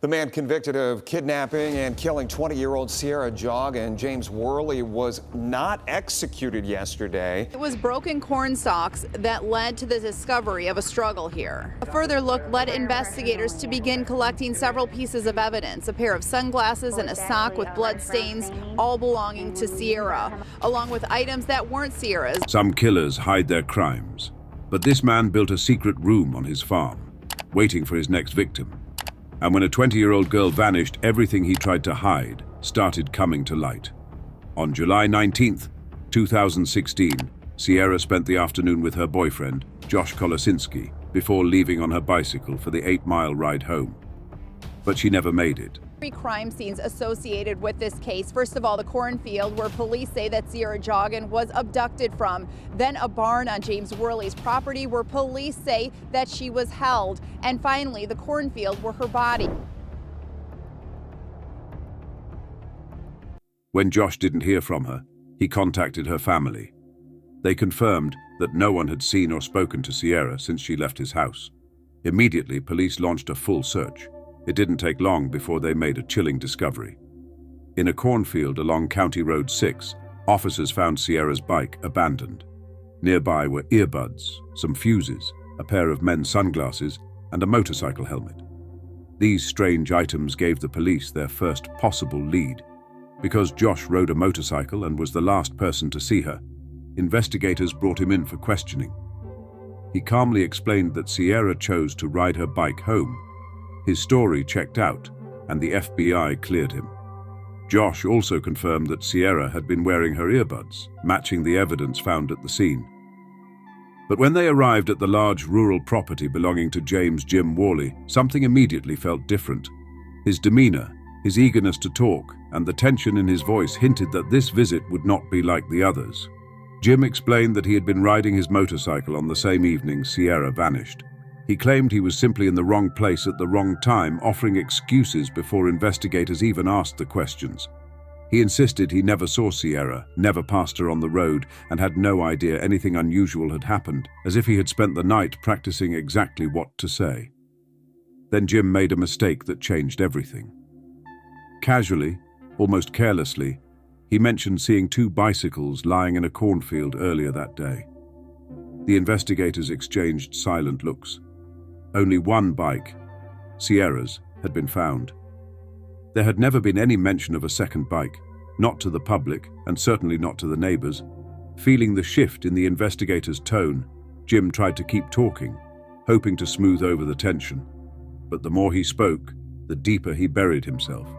The man convicted of kidnapping and killing 20-year-old Sierra Joggin, James Worley, was not executed yesterday. It was broken corn stalks that led to the discovery of a struggle here. A further look led investigators to begin collecting several pieces of evidence, a pair of sunglasses and a sock with blood stains, all belonging to Sierra, along with items that weren't Sierra's. Some killers hide their crimes, but this man built a secret room on his farm, waiting for his next victim. And when a 20-year-old girl vanished, everything he tried to hide started coming to light. On July 19th, 2016, Sierra spent the afternoon with her boyfriend, Josh Kolosinski, before leaving on her bicycle for the 8-mile ride home. But she never made it. 3 crime scenes associated with this case. First of all, the cornfield where police say that Sierra Joggin was abducted from. Then a barn on James Worley's property where police say that she was held. And finally, the cornfield where her body. When Josh didn't hear from her, he contacted her family. They confirmed that no one had seen or spoken to Sierra since she left his house. Immediately, police launched a full search. It didn't take long before they made a chilling discovery. In a cornfield along County Road 6, officers found Sierra's bike abandoned. Nearby were earbuds, some fuses, a pair of men's sunglasses, and a motorcycle helmet. These strange items gave the police their first possible lead. Because Josh rode a motorcycle and was the last person to see her, investigators brought him in for questioning. He calmly explained that Sierra chose to ride her bike home. His story checked out, and the FBI cleared him. Josh also confirmed that Sierra had been wearing her earbuds, matching the evidence found at the scene. But when they arrived at the large rural property belonging to James Jim Worley, something immediately felt different. His demeanor, his eagerness to talk, and the tension in his voice hinted that this visit would not be like the others. Jim explained that he had been riding his motorcycle on the same evening Sierra vanished. He claimed he was simply in the wrong place at the wrong time, offering excuses before investigators even asked the questions. He insisted he never saw Sierra, never passed her on the road, and had no idea anything unusual had happened, as if he had spent the night practicing exactly what to say. Then Jim made a mistake that changed everything. Casually, almost carelessly, he mentioned seeing 2 bicycles lying in a cornfield earlier that day. The investigators exchanged silent looks. Only one bike, Sierra's, had been found. There had never been any mention of a second bike, not to the public and certainly not to the neighbors. Feeling the shift in the investigator's tone, Jim tried to keep talking, hoping to smooth over the tension. But the more he spoke, the deeper he buried himself.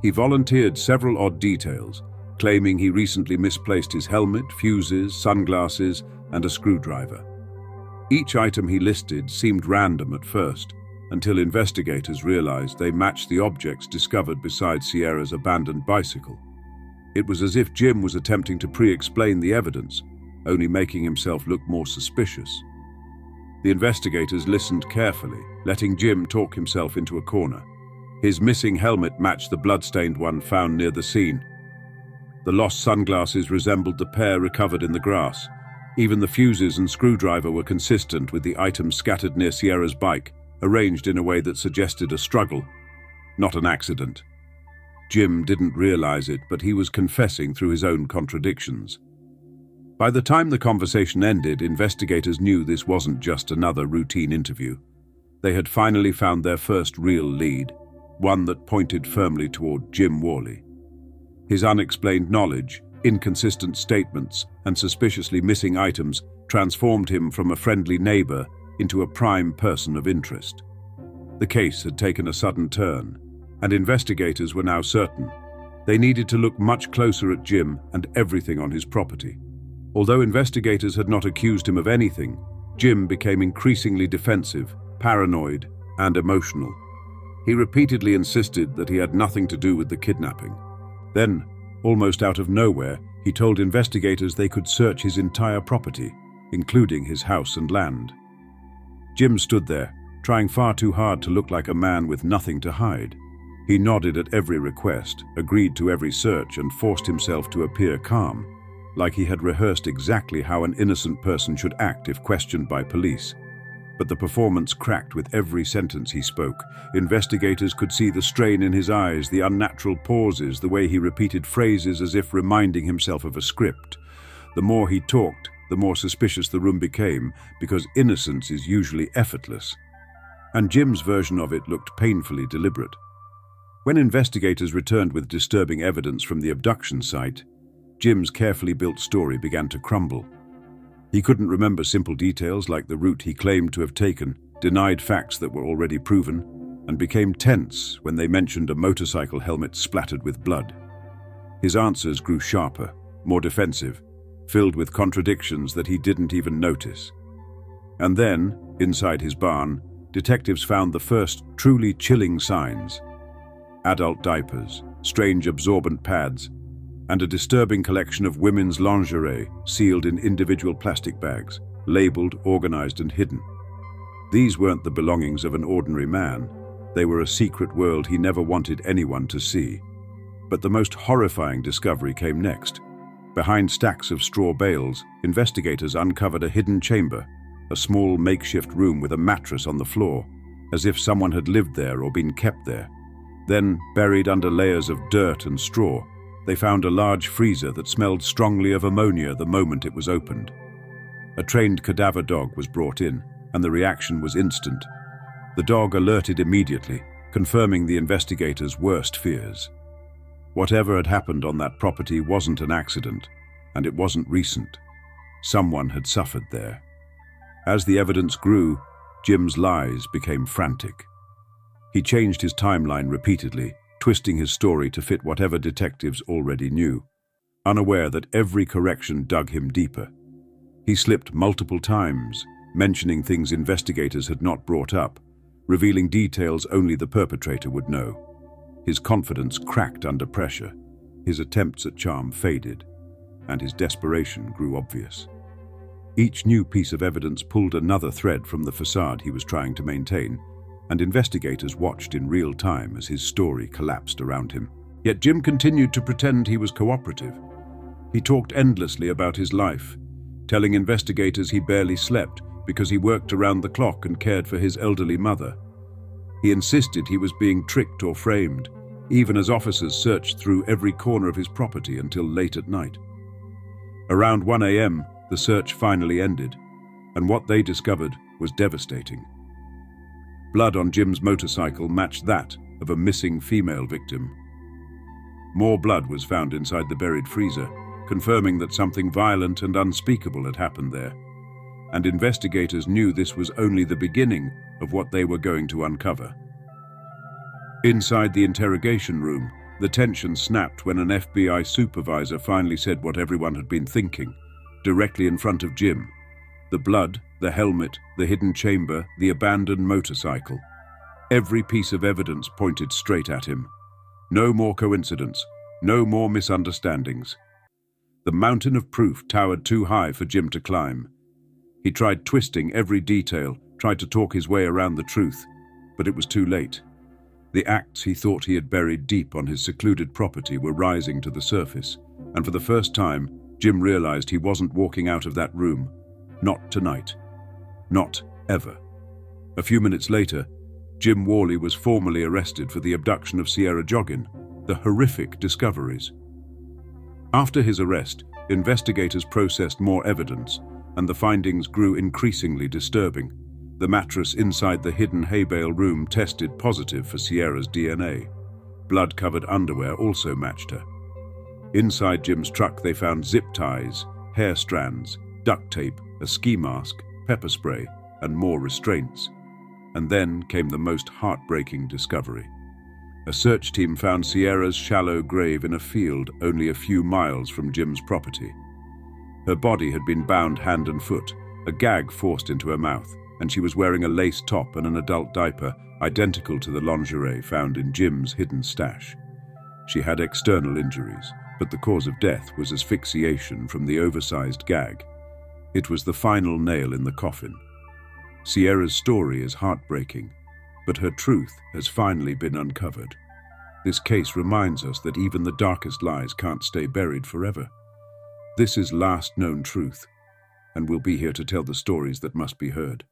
He volunteered several odd details, claiming he recently misplaced his helmet, fuses, sunglasses, and a screwdriver. Each item he listed seemed random at first, until investigators realized they matched the objects discovered beside Sierra's abandoned bicycle. It was as if Jim was attempting to pre-explain the evidence, only making himself look more suspicious. The investigators listened carefully, letting Jim talk himself into a corner. His missing helmet matched the blood-stained one found near the scene. The lost sunglasses resembled the pair recovered in the grass. Even the fuses and screwdriver were consistent with the items scattered near Sierra's bike, arranged in a way that suggested a struggle, not an accident. Jim didn't realize it, but he was confessing through his own contradictions. By the time the conversation ended, investigators knew this wasn't just another routine interview. They had finally found their first real lead, one that pointed firmly toward Jim Worley. His unexplained knowledge, inconsistent statements, and suspiciously missing items transformed him from a friendly neighbor into a prime person of interest. The case had taken a sudden turn, and investigators were now certain they needed to look much closer at Jim and everything on his property. Although investigators had not accused him of anything, Jim became increasingly defensive, paranoid, and emotional. He repeatedly insisted that he had nothing to do with the kidnapping. Then, almost out of nowhere, he told investigators they could search his entire property, including his house and land. Jim stood there, trying far too hard to look like a man with nothing to hide. He nodded at every request, agreed to every search, and forced himself to appear calm, like he had rehearsed exactly how an innocent person should act if questioned by police. but the performance cracked with every sentence he spoke. Investigators could see the strain in his eyes, the unnatural pauses, the way he repeated phrases as if reminding himself of a script. The more he talked, the more suspicious the room became, because innocence is usually effortless. And Jim's version of it looked painfully deliberate. When investigators returned with disturbing evidence from the abduction site, Jim's carefully built story began to crumble. He couldn't remember simple details like the route he claimed to have taken, denied facts that were already proven, and became tense when they mentioned a motorcycle helmet splattered with blood. His answers grew sharper, more defensive, filled with contradictions that he didn't even notice. And then, inside his barn, detectives found the first truly chilling signs: adult diapers, strange absorbent pads, and a disturbing collection of women's lingerie sealed in individual plastic bags, labeled, organized, and hidden. These weren't the belongings of an ordinary man. They were a secret world he never wanted anyone to see. But the most horrifying discovery came next. Behind stacks of straw bales, investigators uncovered a hidden chamber, a small makeshift room with a mattress on the floor, as if someone had lived there or been kept there. Then, buried under layers of dirt and straw, they found a large freezer that smelled strongly of ammonia the moment it was opened. A trained cadaver dog was brought in, and the reaction was instant. The dog alerted immediately, confirming the investigators' worst fears. Whatever had happened on that property wasn't an accident, and it wasn't recent. Someone had suffered there. As the evidence grew, Jim's lies became frantic. He changed his timeline repeatedly, twisting his story to fit whatever detectives already knew, unaware that every correction dug him deeper. He slipped multiple times, mentioning things investigators had not brought up, revealing details only the perpetrator would know. His confidence cracked under pressure, his attempts at charm faded, and his desperation grew obvious. Each new piece of evidence pulled another thread from the facade he was trying to maintain, and investigators watched in real time as his story collapsed around him. Yet Jim continued to pretend he was cooperative. He talked endlessly about his life, telling investigators he barely slept because he worked around the clock and cared for his elderly mother. He insisted he was being tricked or framed, even as officers searched through every corner of his property until late at night. Around 1 a.m., the search finally ended, and what they discovered was devastating. Blood on Jim's motorcycle matched that of a missing female victim. More blood was found inside the buried freezer, confirming that something violent and unspeakable had happened there. And investigators knew this was only the beginning of what they were going to uncover. Inside the interrogation room, the tension snapped when an FBI supervisor finally said what everyone had been thinking, directly in front of Jim. The blood, the helmet, the hidden chamber, the abandoned motorcycle. Every piece of evidence pointed straight at him. No more coincidence, no more misunderstandings. The mountain of proof towered too high for Jim to climb. He tried twisting every detail, tried to talk his way around the truth, but it was too late. The acts he thought he had buried deep on his secluded property were rising to the surface, and for the first time, Jim realized he wasn't walking out of that room. Not tonight. Not ever. A few minutes later, Jim Worley was formally arrested for the abduction of Sierra Joggin, the horrific discoveries. After his arrest, investigators processed more evidence, and the findings grew increasingly disturbing. The mattress inside the hidden hay bale room tested positive for Sierra's DNA. Blood-covered underwear also matched her. Inside Jim's truck, they found zip ties, hair strands, duct tape, a ski mask, pepper spray, and more restraints. And then came the most heartbreaking discovery. A search team found Sierra's shallow grave in a field only a few miles from Jim's property. Her body had been bound hand and foot, a gag forced into her mouth, and she was wearing a lace top and an adult diaper identical to the lingerie found in Jim's hidden stash. She had external injuries, but the cause of death was asphyxiation from the oversized gag. It was the final nail in the coffin. Sierra's story is heartbreaking, but her truth has finally been uncovered. This case reminds us that even the darkest lies can't stay buried forever. This is last known truth, and we'll be here to tell the stories that must be heard.